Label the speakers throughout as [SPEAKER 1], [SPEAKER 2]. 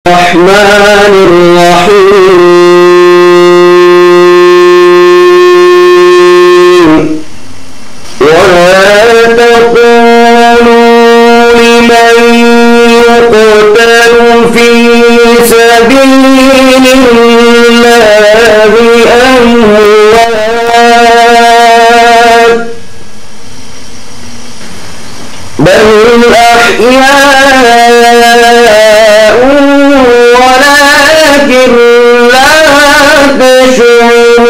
[SPEAKER 1] الرحمن الرحيم ولا تقولوا لمن يقتل في سبيل الله أموات بل أحياء ولكن لا تشعرون.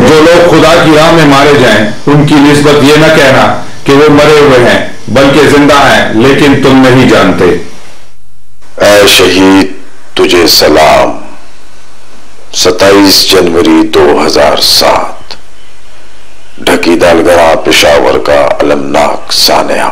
[SPEAKER 2] جو لوگ خدا کی راہ میں مارے جائیں ان کی نسبت یہ نہ کہنا کہ وہ مرے ہوئے ہیں بلکہ زندہ ہیں لیکن تم نہیں جانتے.
[SPEAKER 3] اے شہید تجھے سلام. 27 جنوری 2007 ڈھکی دالگرہ پشاور کا المناک سانحہ.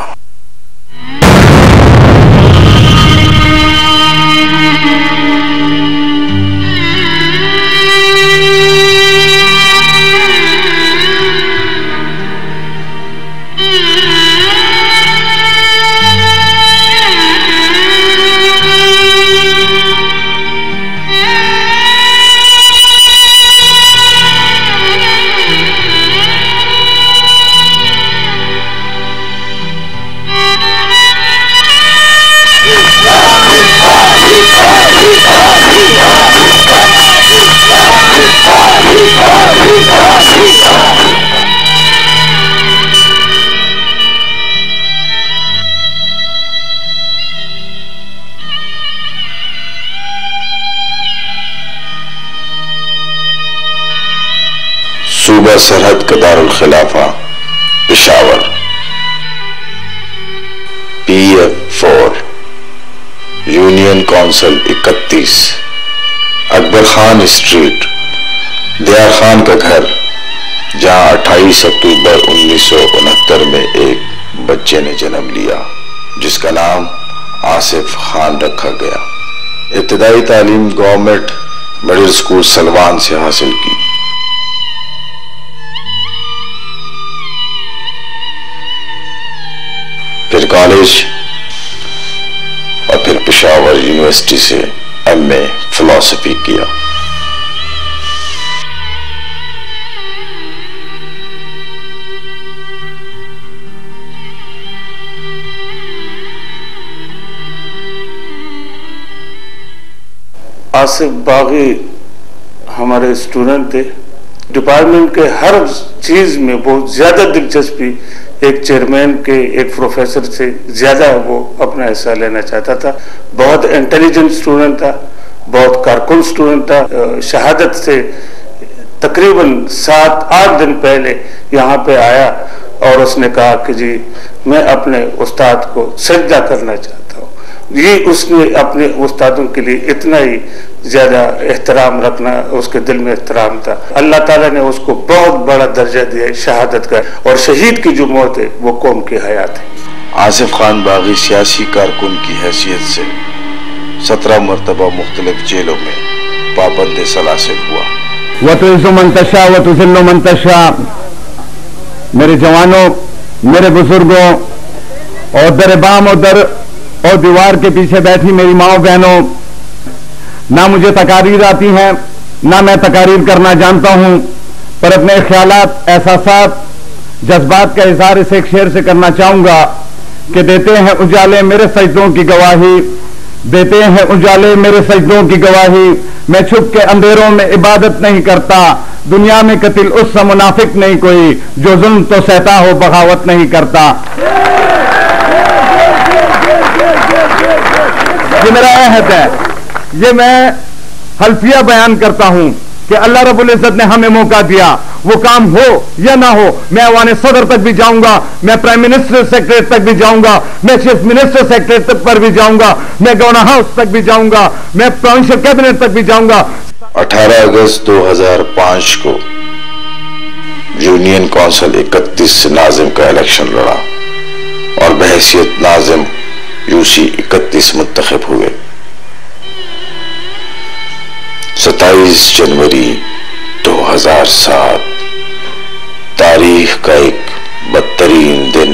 [SPEAKER 3] صوبہ سرحد کا دارالخلافہ پشاور. PF4 یونین کونسل 31 اکبر خان اسٹریٹ دیار خان کا گھر، جہاں 28 اکتوبر 1969 میں ایک بچے نے جنم لیا جس کا نام آصف خان رکھا گیا. ابتدائی تعلیم گورنمنٹ مڈل اسکول سلوان سے حاصل کی. پھر کالج اور پھر پشاور یونیورسٹی سے MA فلسفی کیا.
[SPEAKER 4] آصف باغی ہمارے اسٹوڈنٹ تھے. ڈپارٹمنٹ کے ہر چیز میں بہت زیادہ دلچسپی ایک چیئرمین کے ایک پروفیسر سے زیادہ وہ اپنا حصہ لینا چاہتا تھا. بہت انٹیلیجنٹ اسٹوڈنٹ تھا، بہت کارکن اسٹوڈنٹ تھا. شہادت سے تقریباً 7-8 دن پہلے یہاں پہ آیا اور اس نے کہا کہ جی میں اپنے استاد کو سجدہ کرنا چاہتا ہوں. یہ اس نے اپنے استادوں کے لیے اتنا ہی زیادہ احترام رکھنا، اس کے دل میں احترام تھا. اللہ تعالیٰ نے اس کو بہت بڑا درجہ دیا شہادت کا، اور شہید کی جو موت ہے وہ قوم کی حیات ہے.
[SPEAKER 3] آصف خان باغی سیاسی کارکن کی حیثیت سے 17 مرتبہ مختلف جیلوں میں پابند سلاسل ہوا.
[SPEAKER 5] وَتُعِزُّ مَن تَشَاءُ وَتُذِلُّ مَن تَشَاءُ. میرے جوانوں، میرے بزرگوں، اور در بام اور دیوار کے پیچھے بیٹھی میری ماں بہنوں، نہ مجھے تقاریر آتی ہیں نہ میں تقاریر کرنا جانتا ہوں، پر اپنے خیالات، احساسات، جذبات کا اظہار اس ایک شعر سے کرنا چاہوں گا کہ دیتے ہیں اجالے میرے سجدوں کی گواہی، دیتے ہیں اجالے میرے سجدوں کی گواہی. میں چھپ کے اندھیروں میں عبادت نہیں کرتا، دنیا میں قتل اس سے منافق نہیں کوئی جو ظلم تو سہتا ہو بغاوت نہیں کرتا. یہ میرا عہد ہے، یہ میں حلفیہ بیان کرتا ہوں کہ اللہ رب العزت نے ہمیں موقع دیا، وہ کام ہو یا نہ ہو، میں ایوان صدر تک بھی جاؤں گا، میں پرائم منسٹر سیکریٹریٹ تک بھی جاؤں گا، میں چیف منسٹر سیکریٹریٹ پر بھی جاؤں گا، میں گورنر ہاؤس تک بھی جاؤں گا، میں پروونشل کیبنٹ تک بھی جاؤں گا.
[SPEAKER 3] 18 اگست 2005 کو یونین کونسل 31 سے ناظم کا الیکشن لڑا اور بحیثیت ناظم UC 31 منتخب ہوئے. 27 جنوری 2007 تاریخ کا ایک بدترین دن،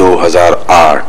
[SPEAKER 3] 2008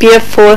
[SPEAKER 6] PF4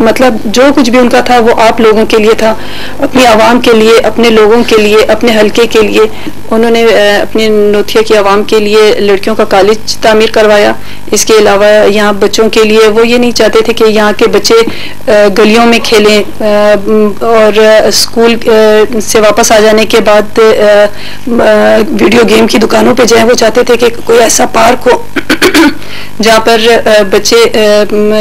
[SPEAKER 6] مطلب جو کچھ بھی ان کا تھا وہ آپ لوگوں کے لیے تھا، اپنی عوام کے لیے، اپنے لوگوں کے لیے، اپنے حلقے کے لیے. انہوں نے اپنے نوتھیا کی عوام کے لیے لڑکیوں کا کالج تعمیر کروایا. اس کے علاوہ یہاں بچوں کے لیے وہ یہ نہیں چاہتے تھے کہ یہاں کے بچے گلیوں میں کھیلیں اور اسکول سے واپس آ جانے کے بعد ویڈیو گیم کی دکانوں پہ جائیں. وہ چاہتے تھے کہ کوئی ایسا پارک ہو جہاں پر بچے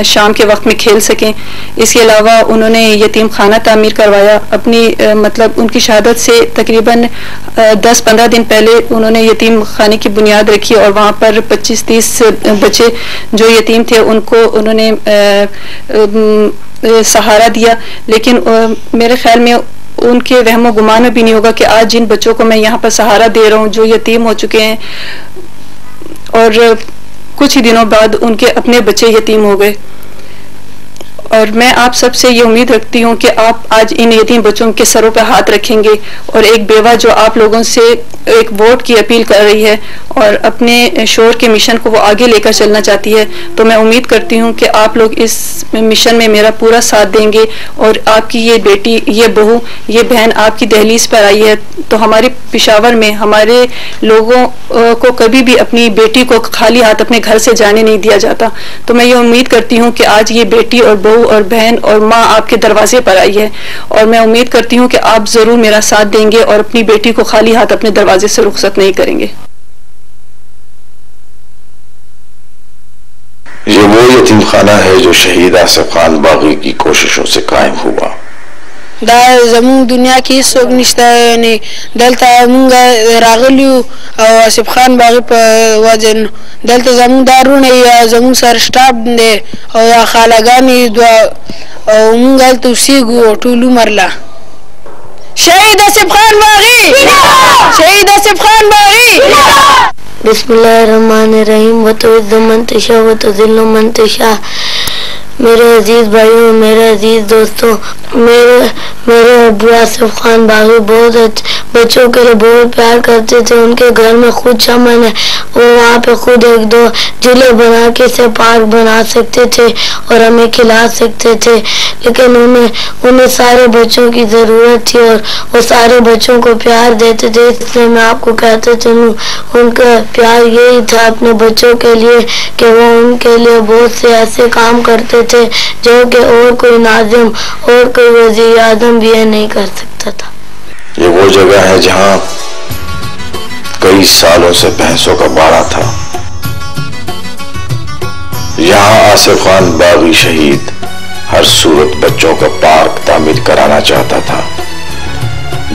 [SPEAKER 6] شام کے وقت میں کھیل سکیں. اس کے علاوہ انہوں نے یتیم خانہ تعمیر کروایا. اپنی مطلب ان کی شہادت سے تقریباً 10-15 دن پہلے انہوں نے یتیم خانے کی بنیاد رکھی اور وہاں پر 25-30 بچے جو یتیم تھے ان کو انہوں نے سہارا دیا. لیکن میرے خیال میں ان کے وہم و گمان میں بھی نہیں ہوگا کہ آج جن بچوں کو میں یہاں پر سہارا دے رہا ہوں جو یتیم ہو چکے ہیں اور کچھ ہی دنوں بعد ان کے اپنے بچے یتیم ہو گئے. اور میں آپ سب سے یہ امید رکھتی ہوں کہ آپ آج ان یتیم بچوں کے سروں پہ ہاتھ رکھیں گے. اور ایک بیوہ جو آپ لوگوں سے ایک ووٹ کی اپیل کر رہی ہے اور اپنے شوہر کے مشن کو وہ آگے لے کر چلنا چاہتی ہے، تو میں امید کرتی ہوں کہ آپ لوگ اس مشن میں میرا پورا ساتھ دیں گے. اور آپ کی یہ بیٹی، یہ بہو، یہ بہن آپ کی دہلیز پر آئی ہے تو ہمارے پشاور میں ہمارے لوگوں کو کبھی بھی اپنی بیٹی کو خالی ہاتھ اپنے گھر سے جانے نہیں دیا جاتا. تو میں یہ امید کرتی ہوں کہ آج یہ بیٹی اور بہو اور بہن اور ماں آپ کے دروازے پر آئی ہے اور میں امید کرتی ہوں کہ آپ ضرور میرا ساتھ دیں گے اور اپنی بیٹی کو خالی ہاتھ اپنے دروازے سے رخصت نہیں کریں گے.
[SPEAKER 3] یہ وہ یتیم خانہ ہے جو شہید آصف خان باغی کی کوششوں سے قائم ہوا.
[SPEAKER 7] دا زمون دنیا کې څوک نشته، یعنی دلته مونږ راغلیو او آصف خان باغی په وجه دلته زمون دارونه یا زمون سره سټاپ دی او یا خالاګانې دوه او مونږ هلته اوسېږو ټول عمر لا. شهید آصف خان باغی، شهید آصف خان باغی.
[SPEAKER 8] بسم اللہ الرحمن الرحیم. وتعز من تشاء وتذل من تشاء. میرے عزیز بھائیوں، میرے عزیز دوستوں، میرے ابو آصف خان باغی بہت بچوں کے لیے بہت پیار کرتے تھے. ان کے گھر میں خود چمن ہے، وہ وہاں پہ خود 1-2 جھولے بنا کے اسے پارک بنا سکتے تھے اور ہمیں کھلا سکتے تھے. لیکن انہیں سارے بچوں کی ضرورت تھی اور وہ سارے بچوں کو پیار دیتے تھے. اس لیے میں آپ کو کہتے چلوں ان کا پیار یہی تھا اپنے بچوں کے لیے کہ وہ ان کے لیے بہت سے ایسے کام کرتے تھے جو کہ اور کوئی ناظم اور کوئی وزیر اعظم بھی یہ نہیں کر سکتا تھا.
[SPEAKER 3] یہ وہ جگہ ہے جہاں کئی سالوں سے بحثوں کا باڑا تھا. یہاں آصف خان باغی شہید ہر صورت بچوں کا پارک تعمیر کرانا چاہتا تھا،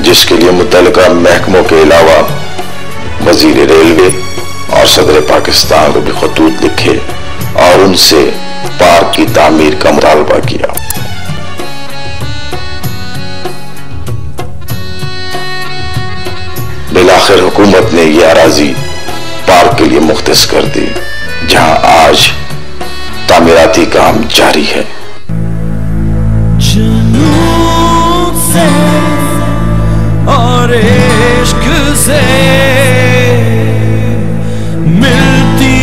[SPEAKER 3] جس کے لیے متعلقہ محکموں کے علاوہ وزیر ریلوے اور صدر پاکستان کو بھی خطوط لکھے اور ان سے پارک کی تعمیر کا مطالبہ کیا. بالآخر حکومت نے یہ اراضی پارک کے لیے مختص کر دی، جہاں آج تعمیراتی کام جاری ہے.
[SPEAKER 9] جنون سے اور عشق سے ملتی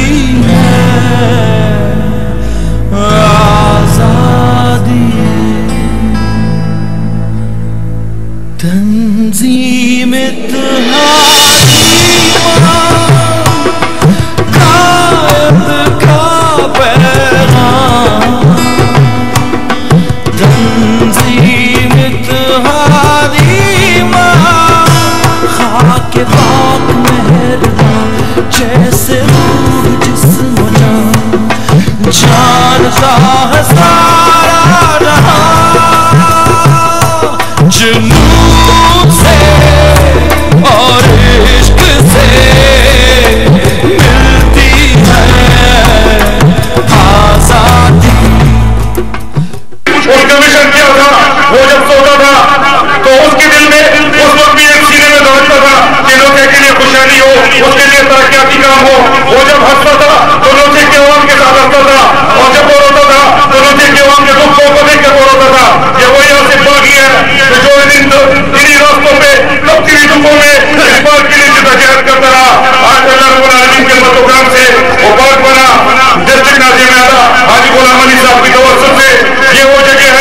[SPEAKER 9] ہے آزادی. تنظیم اتحادی قائد کا پیغام. تنظیم اتحادی خاک خاک مہربان جیسے روح جسم و جان جانتا ہے سارا رہا. جنون سے اور عشق سے ملتی ہے آزادی.
[SPEAKER 2] ان کا مشن کیا تھا؟ وہ جب سوتا تھا تو اس کے دل میں اس وقت بھی ایک سینے میں دھڑکتا تھا کہ لوگوں کے لیے خوشحالی ہو، اس کے لیے ترقیاتی کام ہو. وہ جب ہنستا تھا تو لوگوں کے عوام کے ساتھ ہنستا تھا اور جب وہ روتا تھا تو لوگوں کے عوام کے دکھ کو دیکھ کر وہ روتا تھا. یہ وہی آصف باغی ہے جو انہیں راستوں پہ تبدیلی دکھوں میں اس بات کے لیے جدوجہد کرتا رہا. آج اللہ رب العالمین کے مدوکرام سے وہ پارک بنا. ڈسٹرکٹ ناظم اعلیٰ حاجی غلام علی صاحب کی توسط سے یہ وہ جگہ ہے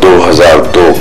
[SPEAKER 3] 2002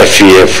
[SPEAKER 3] FEF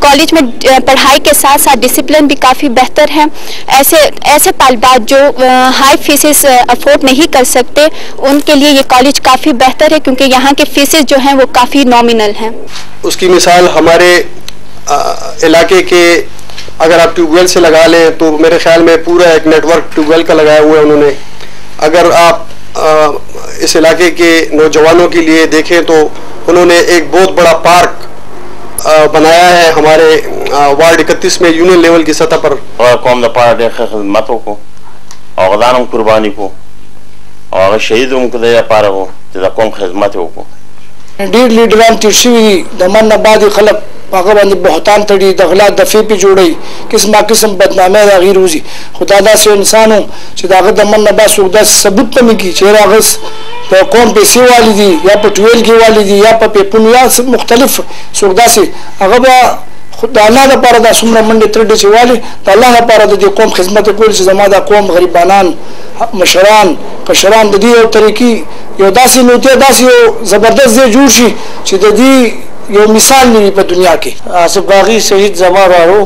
[SPEAKER 10] کالج میں پڑھائی کے ساتھ ساتھ ڈسپلن بھی کافی بہتر ہے. ایسے طالبات جو ہائی فیسز افورڈ نہیں کر سکتے ان کے لیے یہ کالج کافی بہتر ہے کیونکہ یہاں کے فیسز جو ہیں وہ کافی نامنل ہیں.
[SPEAKER 11] اس کی مثال ہمارے علاقے کے اگر آپ ٹیوب ویل سے لگا لیں تو میرے خیال میں پورا ایک نیٹ ورک ٹیوب ویل کا لگایا ہوا ہے انہوں نے. اگر آپ اس علاقے کے نوجوانوں کے لیے دیکھیں تو انہوں نے ایک بہت بڑا پارک بنایا ہے ہمارے وارڈ 31 میں یونین لیول کی سطح پر.
[SPEAKER 12] اور قوم لپاره د خدماتو کو او غدانم قرباني کو او شهیدوم کو د لپاره وو چې د قوم خدمت وکړو.
[SPEAKER 13] ډیر لیډران تیر شوي د من نه بعد خلک هغه باندې بهتان تړي د غلا دفې پې جوړوي قسمه قسم بدنامۍ د هغې روزي. خو دا داسې انسان و چې د هغه د من نه بعد څوک داسې ثبوت ته نه کړي چې هغه په قوم پیسې والي دي یا په ټویل کې والي دي یا په پیپونو یا مختلف څوک داسې هغه به د الله دپاره دا څومره منډې ترډې چې والي د الله دپاره د دې قوم خدمت یې کول چې زما دا قوم غریبانان مشران کشران د دې یو طریقې یو داسې نوتې داسې یو زبردست ځای جوړ شي چې د دې یو مثال نه وي په دنیا کې.
[SPEAKER 14] آصف باغي شهید زما وارو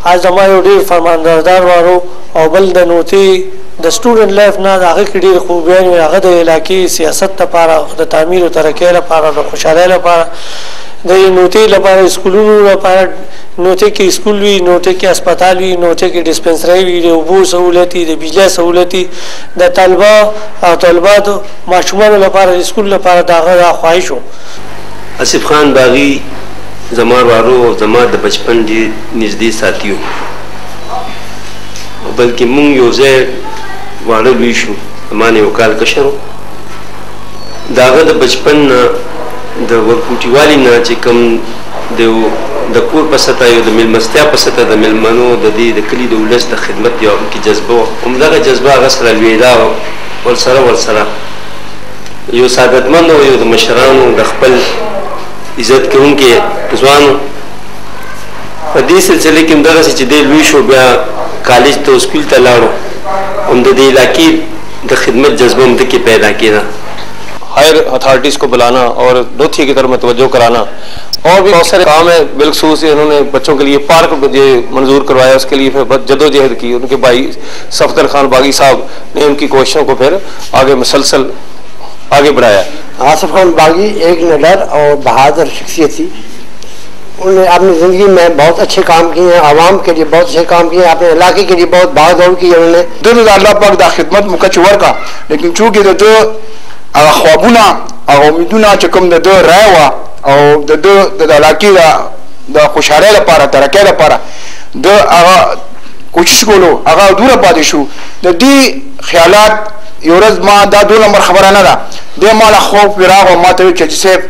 [SPEAKER 14] آج زما یو ډېر فرماندار وارو او بل د نوتې د سټوډنټ لایف نه د هغه کې ډېرې خوبیانې وې. هغه د علاقې سیاست لپاره د تعمیر او ترقۍ لپاره د خوشحالۍ لپاره د نوتې لپاره اسکولونو لپاره نوتې کې اسکول وي نوتې کې اسپتال وي نوتې کې ډسپنسرۍ وي د اوبو سهولت وي د بجلی سهولت وي د طلبه او طالباتو ماشومانو لپاره د اسکول لپاره د هغه دا خواهش و.
[SPEAKER 15] آصف خان باغی زما وارو او زما د بچپن ډېر نږدې ساتي وو بلکې مونږ یو ځای واړه لوی شو. زما نه یو کال کشر و د هغه د بچپن نه د ورکوټیوالي نه چې کوم د کور په سطح یو د میلمستیا په سطح د میلمنو د دې د کلي د ولس د خدمت یو کې جذبه وه. همدغه جذبه هغه سره لویېدا ورسره یو سعادتمند او یو د مشرانو د خپل عزت کوونکي ځوان په دې سلسله کې همدغسې چې دی لوی شو بیا کالج ته سکول ته لاړو هم د دې علاقې د خدمت جذبه هم دکې پیدا کېده.
[SPEAKER 11] ہائر اتھارٹیز کو بلانا اور نوتھی کی طرف متوجہ کرانا اور بھی بہت سارے کام ہیں. بالخصوص انہوں نے بچوں کے لیے پارک منظور کروایا اس کے لیے پھر جدوجہد کی. ان کے بھائی صفدر خان باغی صاحب نے ان کی کوششوں کو پھر آگے مسلسل آگے بڑھایا.
[SPEAKER 16] آصف خان باغی ایک نڈر اور بہادر شخصیت تھی. انہوں نے اپنی زندگی میں بہت اچھے کام کیے ہیں عوام کے لیے بہت اچھے کام کیے ہیں اپنے علاقے کے لیے بہت بھاگ دوڑ کی انہوں نے.
[SPEAKER 17] دل اللہ پاک دا خدمت مکچور کا لیکن چونکہ هغه خوابونه هغه امیدونه چې کوم د ده رای وه او د ده د علاقې د خوشحالۍ لپاره ترقۍ لپاره د هغه کوشش کولو هغه دوره پاتې شو. د دې خیالات یو ورځ ما دا 2 نمبر خبره نه ده دی ما له خوب راغی ما ته ویل چې صاحب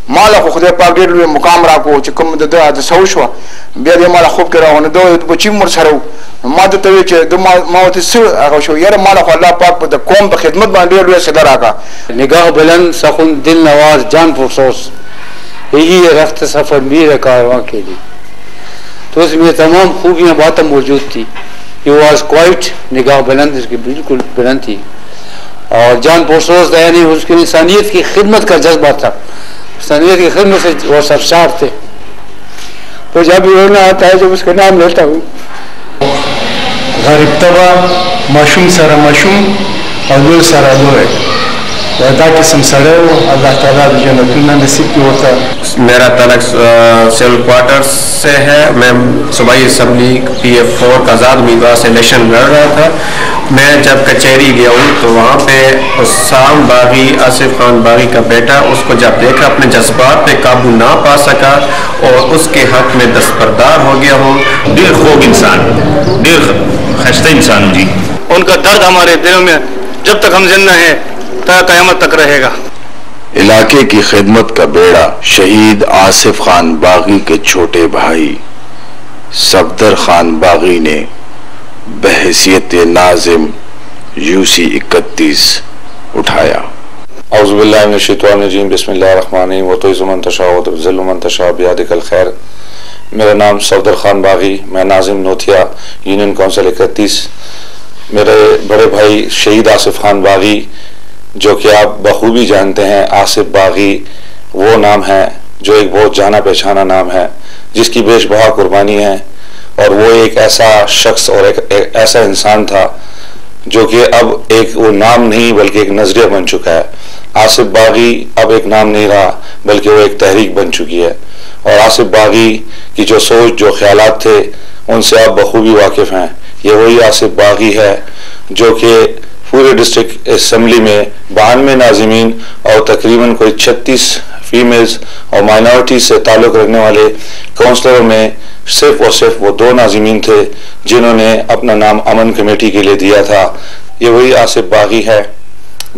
[SPEAKER 17] ما له خو خدای پاک ډېر لوی مقام راکړو چې کوم د ده حادثه وشوه بیا دی ما له خوب کې راغی نو ده بچي م ورسره و ما درته ویل چې ما ورته څه هغه شو یاره ما له خو الله پاک د قوم په خدمت باندې ډېر لوی صله راکړه.
[SPEAKER 18] نگاه بلند سخن دل نواز جان پرسوز یہی رخت سفر میر کارواں کے لیے. تو اس میں تمام خوبیاں باتیں موجود تھی. یہ واز کوائٹ نگاہ بلند اس کی بالکل بلند تھی اور جان پرسوز یعنی اس کی انسانیت کی خدمت کا جذبہ تھا. انسانیت کی خدمت سے وہ سرشار تھے. تو جب رونا آتا ہے جب اس کا نام لیتا ہوں
[SPEAKER 19] غریب تبا ماشوم سره ماشوم او لوی سره لوی دا قسم سره و اللہ تعالیٰ د جنتونه نصیب کی ہوتا.
[SPEAKER 20] میرا تعلق سیول کوارٹر سے ہے. میں صوبائی اسمبلی PF4 کا آزاد امیدوار سے الیکشن لڑ رہا تھا. میں جب کچہری گیا ہوں تو وہاں پہ حسام باغی آصف خان باغی کا بیٹا اس کو جب دیکھا اپنے جذبات پہ قابو نہ پا سکا اور اس کے حق میں دستبردار ہو گیا ہوں.
[SPEAKER 2] دل خوب انسان دل خستہ انسان جی. ان کا درد ہمارے دلوں میں جب تک ہم زندہ ہیں تا قیامت تک رہے گا.
[SPEAKER 3] علاقے کی خدمت کا بیڑا شہید آصف خان باغی کے چھوٹے بھائی صفدر خان باغی نے بحیثیت ناظم UC 31 اٹھایا.
[SPEAKER 21] اعوذ باللہ من الشیطان الرجیم بسم اللہ الرحمن الرحیم وتعز من تشاء وتذل من تشاء بیدک الخیر. میرا نام صفدر خان باغی میں ناظم نوتھیا یونین کونسل 31. میرے بڑے بھائی شہید آصف خان باغی جو کہ آپ بخوبی جانتے ہیں آصف باغی وہ نام ہے جو ایک بہت جانا پہچانا نام ہے، جس کی بیش بہا قربانی ہے، اور وہ ایک ایسا شخص اور ایک ایسا انسان تھا جو کہ اب ایک وہ نام نہیں بلکہ ایک نظریہ بن چکا ہے۔ آصف باغی اب ایک نام نہیں رہا بلکہ وہ ایک تحریک بن چکی ہے، اور آصف باغی کی جو سوچ، جو خیالات تھے، ان سے آپ بخوبی واقف ہیں۔ یہ وہی آصف باغی ہے جو کہ پورے ڈسٹرکٹ اسمبلی میں 92 ناظمین اور تقریباً کوئی 36 فیمیلز اور مائنورٹیز سے تعلق رکھنے والے کونسلروں میں صرف اور صرف وہ 2 ناظمین تھے جنہوں نے اپنا نام امن کمیٹی کے لیے دیا تھا۔ یہ وہی آصف باغی ہے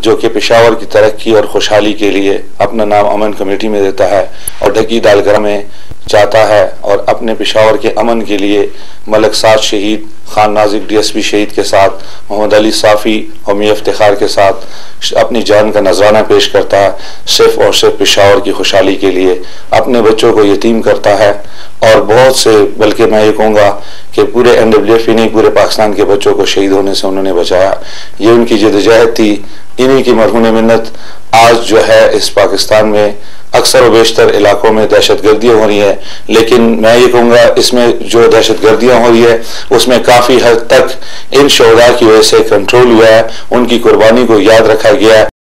[SPEAKER 21] جو کہ پشاور کی ترقی اور خوشحالی کے لیے اپنا نام امن کمیٹی میں دیتا ہے اور ڈھکی ڈالگرہ میں جاتا ہے اور اپنے پشاور کے امن کے لیے ملک سعد شہید، خان نازک ڈی ایس پی شہید کے ساتھ، محمد علی صافی اور میاں افتخار کے ساتھ اپنی جان کا نذرانہ پیش کرتا ہے، صرف اور صرف پشاور کی خوشحالی کے لیے۔ اپنے بچوں کو یتیم کرتا ہے اور بہت سے، بلکہ میں یہ کہوں گا کہ پورے NWF نہیں، پورے پاکستان کے بچوں کو شہید ہونے سے انہوں نے بچایا۔ یہ ان کی جدوجہد تھی، انہی کی مرہون منت آج جو ہے اس پاکستان میں اکثر و بیشتر علاقوں میں دہشت گردیاں ہو رہی ہیں، لیکن میں یہ کہوں گا اس میں جو دہشت گردیاں ہو رہی ہے اس میں کافی حد تک ان شہداء کی وجہ سے کنٹرول ہوا ہے، ان کی قربانی کو یاد رکھا گیا ہے۔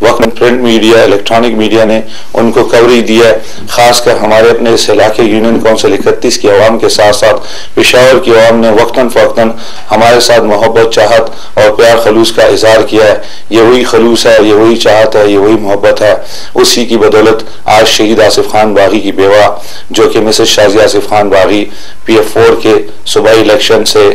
[SPEAKER 21] وقت پرنٹ میڈیا، الیکٹرانک میڈیا نے ان کو کوریج دیا ہے، خاص کر ہمارے اپنے اس علاقے یونین کونسل 31 کی عوام کے ساتھ ساتھ پشاور کی عوام نے وقتاً فوقتاً ہمارے ساتھ محبت، چاہت اور پیار خلوص کا اظہار کیا ہے۔ یہ وہی خلوص ہے، یہ وہی چاہت ہے، یہ وہی محبت ہے، اسی کی بدولت آج شہید آصف خان باغی کی بیوہ جو کہ مسز شازیہ آصف خان باغی PF4 کے صوبائی الیکشن سے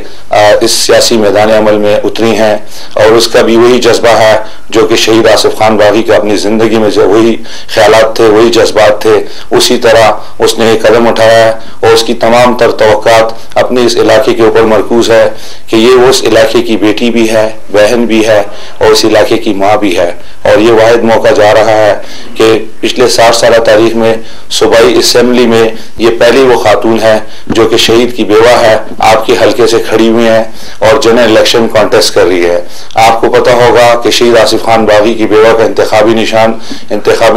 [SPEAKER 21] اس سیاسی میدان عمل میں اتری ہیں، اور اس کا بھی وہی جذبہ ہے جو کہ شہید آصف خان باغی کا اپنی زندگی میں جو وہی خیالات تھے، وہی جذبات تھے، اسی طرح اس نے ایک قدم اٹھایا ہے، اور اس کی تمام تر توقعات اپنے اس علاقے کے اوپر مرکوز ہے کہ یہ اس علاقے کی بیٹی بھی ہے، بہن بھی ہے، اور اس علاقے کی ماں بھی ہے۔ اور یہ واحد موقع جا رہا ہے کہ پچھلے 60 سالہ تاریخ میں صوبائی اسمبلی میں یہ پہلی وہ خاتون ہے جو کہ شہید کی بیوہ ہے، آپ کے حلقے سے کھڑی ہوئی ہیں اور جنرل الیکشن کانٹیسٹ کر رہی ہے۔ آپ کو پتہ ہوگا کہ شہید آصف خان باغی کی بیوہ کا انتخابی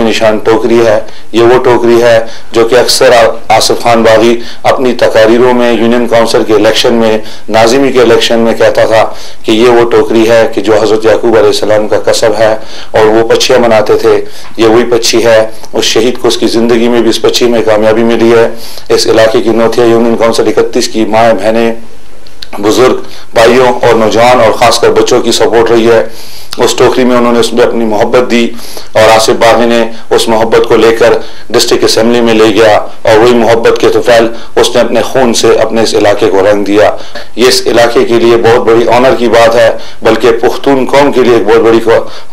[SPEAKER 21] نشان ٹوکری ہے۔ یہ وہ ٹوکری ہے جو کہ اکثر آصف خان باغی اپنی تقاریروں میں یونین کونسل کے الیکشن میں، ناظمی کے الیکشن میں کہتا تھا کہ یہ وہ ٹوکری ہے کہ جو حضرت یعقوب علیہ السلام کا کسب ہے، اور وہ پچھیاں مناتے تھے، یہ وہی پچھی ہے۔ اس شہید کو اس کی زندگی میں بھی اس پچھی میں کامیابی ملی ہے۔ اس علاقے کی نوتھیا یونین کونسل 31 کی ماں بہنیں، بزرگ بھائیوں اور نوجوان اور خاص کر بچوں کی سپورٹ رہی ہے۔ اس ٹوکری میں انہوں نے اس میں اپنی محبت دی، اور آصف باغی نے اس محبت کو لے کر ڈسٹرکٹ اسمبلی میں لے گیا، اور وہی محبت کے طفیل اس نے اپنے خون سے اپنے اس علاقے کو رنگ دیا۔ یہ اس علاقے کے لیے بہت بڑی آنر کی بات ہے، بلکہ پختون قوم کے لیے ایک بہت بڑی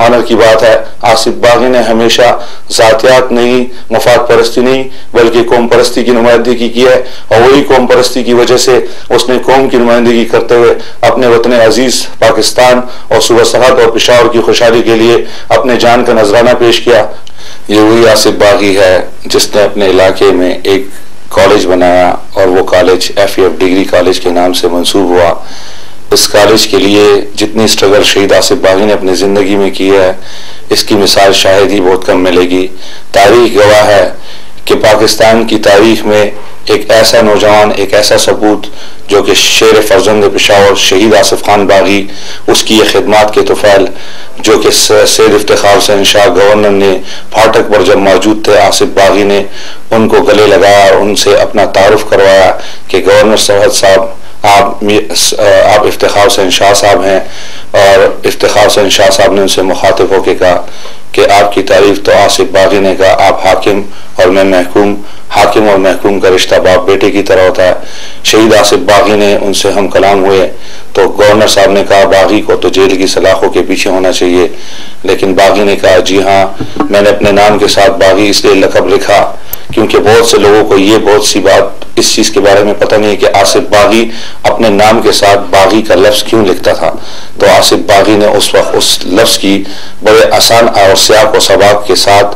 [SPEAKER 21] آنر کی بات ہے۔ آصف باغی نے ہمیشہ ذاتیات نہیں، مفاد پرستی نہیں، بلکہ قوم پرستی کی نمائندگی کی ہے، اور وہی قوم پرستی کی وجہ سے اس نے قوم کی نمائندگی کرتے ہوئے اپنے وطن عزیز پاکستان اور صوبہ سرحد اور پشاور کی خوشحالی کے لیے اپنے جان کا نذرانہ پیش کیا۔ یہ وہی آصف باغی ہے جس نے اپنے علاقے میں ایک کالج بنایا، اور وہ کالج FEF ڈگری کالج کے نام سے منسوب ہوا۔ اس کالج کے لیے جتنی سٹرگل شہید آصف باغی نے اپنی زندگی میں کی ہے، اس کی مثال شاید ہی بہت کم ملے گی۔ تاریخ گواہ ہے کہ پاکستان کی تاریخ میں ایک ایسا نوجوان، ایک ایسا سپوت جو کہ شیر فرزند پشاور شہید آصف خان باغی، اس کی یہ خدمات کے طفیل جو کہ سید افتخار حسین شاہ گورنر نے پھاٹک پر جب موجود تھے، آصف باغی نے ان کو گلے لگایا اور ان سے اپنا تعارف کروایا کہ گورنر سرحد صاحب آپ افتخار حسین شاہ صاحب ہیں، اور افتخار حسین شاہ صاحب نے ان سے مخاطب ہو کے کہا کہ آپ کی تعریف تو آصف باغی نے کہا آپ حاکم اور میں محکوم، حاکم اور محکوم کا رشتہ باپ بیٹے کی طرح ہوتا ہے۔ شہید آصف باغی نے ان سے ہم کلام ہوئے تو گورنر صاحب نے کہا باغی کو تو جیل کی سلاخوں کے پیچھے ہونا چاہیے، لیکن باغی نے کہا جی ہاں، میں نے اپنے نام کے ساتھ باغی اس لیے لقب لکھا کیونکہ بہت سے لوگوں کو یہ بہت سی بات اس چیز کے بارے میں پتہ نہیں ہے کہ آصف باغی اپنے نام کے ساتھ باغی کا لفظ کیوں لکھتا تھا۔ تو آصف باغی نے اس وقت اس لفظ کی بڑے آسان اور سیاق و سباق کے ساتھ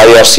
[SPEAKER 3] IRC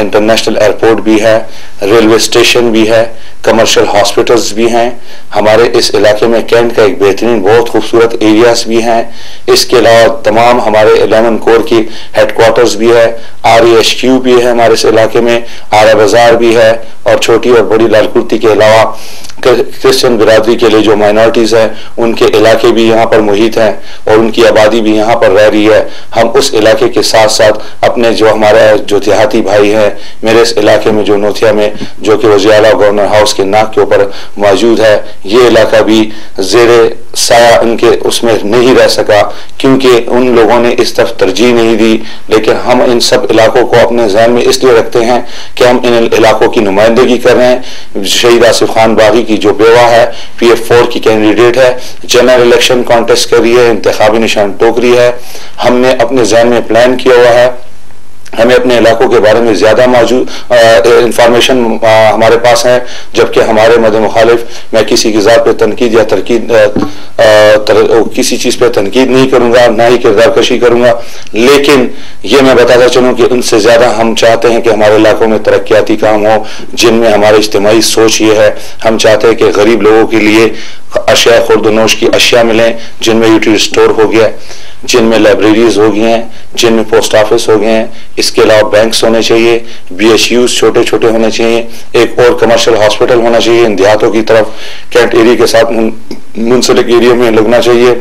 [SPEAKER 3] انٹرنیشنل ایئرپورٹ بھی ہے, ریلوے اسٹیشن بھی ہے, کمرشل ہاسپٹلز بھی ہیں. ہمارے اس علاقے میں کینٹ کا ایک بہترین بہت خوبصورت ایریاز بھی ہیں. اس کے علاوہ تمام ہمارے 11 کور کی ہیڈ کوارٹرز بھی ہے, REHQ بھی ہے ہمارے اس علاقے میں, آرا بازار بھی ہے, اور چھوٹی اور بڑی لال کرتی کے علاوہ کرسچن برادری کے لیے جو مائنورٹیز ہیں ان کے علاقے بھی یہاں پر محیط ہیں اور ان کی آبادی بھی یہاں پر رہ رہی ہے. ہم اس علاقے کے ساتھ ساتھ اپنے جو ہمارا جو دیہاتی بھائی ہیں میرے اس علاقے میں جو نوتھیا میں جو کہ وزیر اعلیٰ گورنر ہاؤس کے ناک کے اوپر موجود ہے, یہ علاقہ بھی زیر سایہ ان کے اس میں نہیں رہ سکا کیونکہ ان لوگوں نے اس طرف ترجیح نہیں دی. لیکن ہم ان سب علاقوں کو اپنے ذہن میں اس لیے رکھتے ہیں کہ ہم ان علاقوں کی نمائندگی کر رہے ہیں. شہید آصف خان باغی کی جو بیوہ ہے PF4 کی کینڈیڈیٹ ہے, جنرل الیکشن کانٹیسٹ کر رہی ہے, انتخابی نشان ٹوک رہی ہے. ہم نے اپنے ذہن میں پلان کیا ہوا ہے, ہمیں اپنے علاقوں کے بارے میں زیادہ انفارمیشن ہمارے پاس ہے, جبکہ ہمارے مد مخالف میں کسی کی ذات پہ تنقید یا کسی چیز پہ تنقید نہیں کروں گا, نہ ہی کردار کشی کروں گا. لیکن یہ میں بتاتا چلوں کہ ان سے زیادہ ہم چاہتے ہیں کہ ہمارے علاقوں میں ترقیاتی کام ہو جن میں ہمارے اجتماعی سوچ یہ ہے. ہم چاہتے ہیں کہ غریب لوگوں کے لیے اشیاء خورد و نوش کی اشیاء ملیں, جن میں یوٹیلیٹی اسٹور ہو گیا, جن میں لائبریریز ہو گئی ہیں, جن میں پوسٹ آفس ہو گئے ہیں. اس کے علاوہ بینکس ہونے چاہیے, BHUs چھوٹے چھوٹے ہونے چاہیے, ایک اور کمرشل ہاسپٹل ہونا چاہیے ان دیہاتوں کی طرف, کینٹ ایریا کے ساتھ منسلک ایریا میں لگنا چاہیے.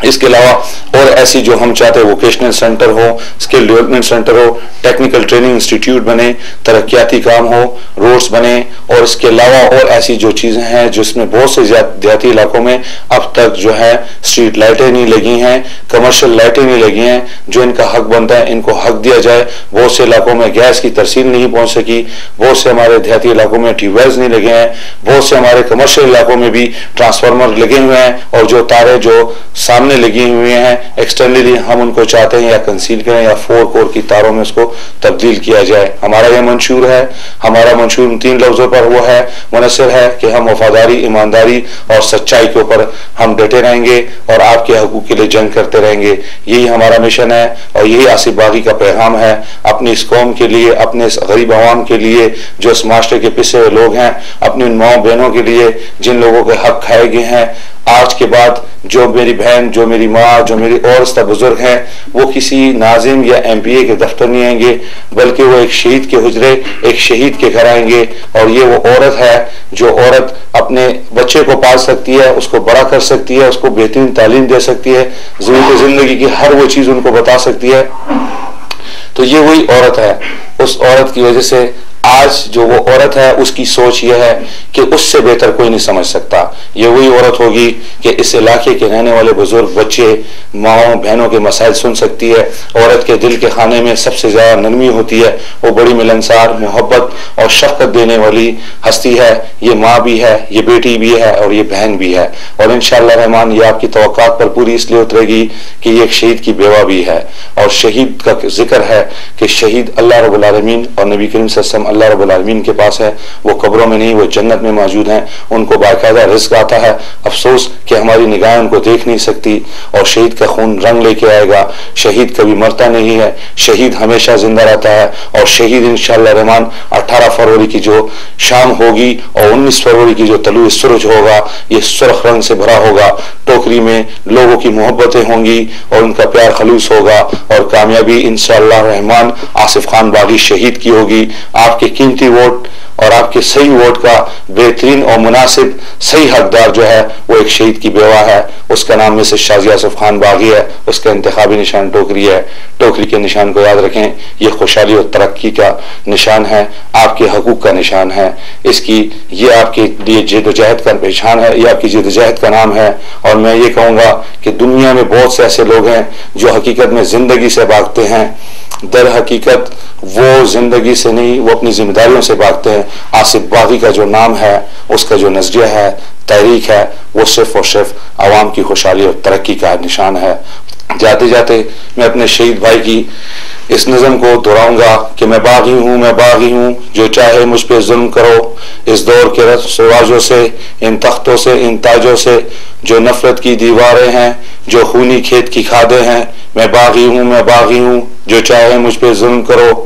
[SPEAKER 3] اس کے علاوہ اور ایسی جو ہم چاہتے ہیں ووکیشنل سینٹر ہو, اسکل ڈیولپمنٹ سینٹر ہو, ٹیکنیکل ٹریننگ انسٹیٹیوٹ بنے, ترقیاتی کام ہو, روڈز بنے. اور اس کے علاوہ اور ایسی جو چیزیں ہیں جس میں بہت سے دیہاتی علاقوں میں اب تک جو ہے اسٹریٹ لائٹیں نہیں لگی ہیں, کمرشل لائٹیں نہیں لگی ہیں, جو ان کا حق بنتا ہے ان کو حق دیا جائے. بہت سے علاقوں میں گیس کی ترسیل نہیں پہنچ سکی, بہت سے ہمارے دیہاتی علاقوں میں ٹیوب ویلز نہیں لگے ہیں, بہت سے ہمارے کمرشل علاقوں میں بھی ٹرانسفارمر لگے ہوئے ہیں, اور جو تارے جو سامنے لگی ہوئے ہیں ایکسٹرنلی ہم ان کو چاہتے ہیں یا کنسیل کریں یا 4 کور کی تاروں میں اس کو تبدیل کیا جائے. ہمارا یہ منشور ہے, ہمارا منشور 3 لفظوں پر وہ ہے منحصر ہے کہ ہم وفاداری, ایمانداری اور سچائی کے اوپر ہم ڈٹے رہیں گے اور آپ کے حقوق کے لیے جنگ کرتے رہیں گے. یہی ہمارا مشن ہے اور یہی آصف باغی کا پیغام ہے اپنی اس قوم کے لیے, اپنے اس غریب عوام کے لیے جو اس معاشرے کے پسے ہوئے لوگ ہیں, اپنی ان ماؤں بہنوں کے لیے جن لوگوں کے حق کھائے گئے ہیں. آج کے بعد جو میری بہن, جو میری ماں, جو میری اور بزرگ ہیں وہ کسی ناظم یا MPA کے دفتر نہیں آئیں گے, بلکہ وہ ایک شہید کے حجرے, ایک شہید کے گھر آئیں گے. اور یہ وہ عورت ہے جو عورت اپنے بچے کو پال سکتی ہے, اس کو بڑا کر سکتی ہے, اس کو بہترین تعلیم دے سکتی ہے, زندگی کی ہر وہ چیز ان کو بتا سکتی ہے. تو یہ وہی عورت ہے. اس عورت کی وجہ سے آج جو وہ عورت ہے اس کی سوچ یہ ہے کہ اس سے بہتر کوئی نہیں سمجھ سکتا. یہ وہی عورت ہوگی کہ اس علاقے کے رہنے والے بزرگ, بچے, ماؤں بہنوں کے مسائل سن سکتی ہے. عورت کے دل کے خانے میں سب سے زیادہ نرمی ہوتی ہے, وہ بڑی ملنسار, محبت اور شفقت دینے والی ہستی ہے. یہ ماں بھی ہے, یہ بیٹی بھی ہے اور یہ بہن بھی ہے. اور انشاءاللہ رحمان یہ آپ کی توقعات پر پوری اس لیے اترے گی کہ یہ ایک شہید کی بیوہ بھی ہے. اور شہید کا ذکر ہے کہ شہید اللہ رب العالمین اور نبی کریم صلی اللہ علیہ وسلم اللہ رب العالمین کے پاس ہے, وہ قبروں میں نہیں, وہ جنت میں موجود ہیں. ان کو باقاعدہ رزق آتا ہے. افسوس کہ ہماری نگاہیں ان کو دیکھ نہیں سکتی. اور شہید کا خون رنگ لے کے آئے گا. شہید کبھی مرتا نہیں ہے, شہید ہمیشہ زندہ رہتا ہے. اور شہید انشاءاللہ رحمان 18 فروری کی جو شام ہوگی اور 19 فروری کی جو طلوع سورج ہوگا یہ سرخ رنگ سے بھرا ہوگا. ٹوکری میں لوگوں کی محبتیں ہوں گی اور ان کا پیار خلوص ہوگا, اور کامیابی انشاءاللہ رحمان آصف خان باغی شہید کی ہوگی. آپ کے قیمتی ووٹ اور آپ کے صحیح ووٹ کا بہترین اور مناسب صحیح حقدار جو ہے وہ ایک شہید کی بیوہ ہے. اس کا نام مسز شازیہ آصف خان باغی ہے. اس کا انتخابی نشان ٹوکری ہے. ٹوکری کے نشان کو یاد رکھیں, یہ خوشحالی اور ترقی کا نشان ہے, آپ کے حقوق کا نشان ہے. اس کی یہ آپ کے لیے جد و جہد کا پہچان ہے, یہ آپ کی جد و جہد کا نام ہے. اور میں یہ کہوں گا کہ دنیا میں بہت سے ایسے لوگ ہیں جو حقیقت میں زندگی سے بھاگتے ہیں, در حقیقت وہ زندگی سے نہیں, وہ اپنی ذمہ داریوں سے بھاگتے ہیں. آصف باغی کا جو نام ہے, اس کا جو نظریہ ہے, تحریک ہے, وہ صرف اور صرف عوام کی خوشحالی اور ترقی کا نشان ہے. جاتے جاتے میں اپنے شہید بھائی کی اس نظم کو دہراؤں گا کہ میں باغی ہوں, میں باغی ہوں, جو چاہے مجھ پہ ظلم کرو. اس دور کے رواجوں سے, ان تختوں سے, ان تاجوں سے جو نفرت کی دیواریں ہیں, جو خونی کھیت کی کھادیں ہیں. میں باغی ہوں, میں باغی ہوں, جو چاہے مجھ پہ ظلم کرو.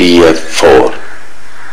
[SPEAKER 3] PF4,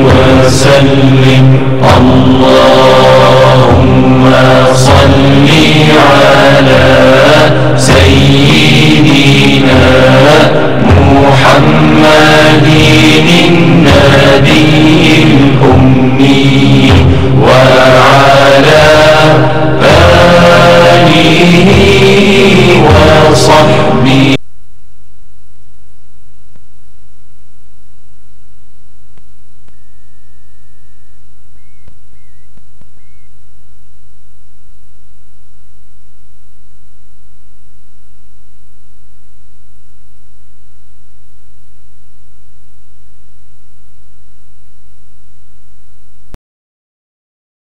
[SPEAKER 9] وسلم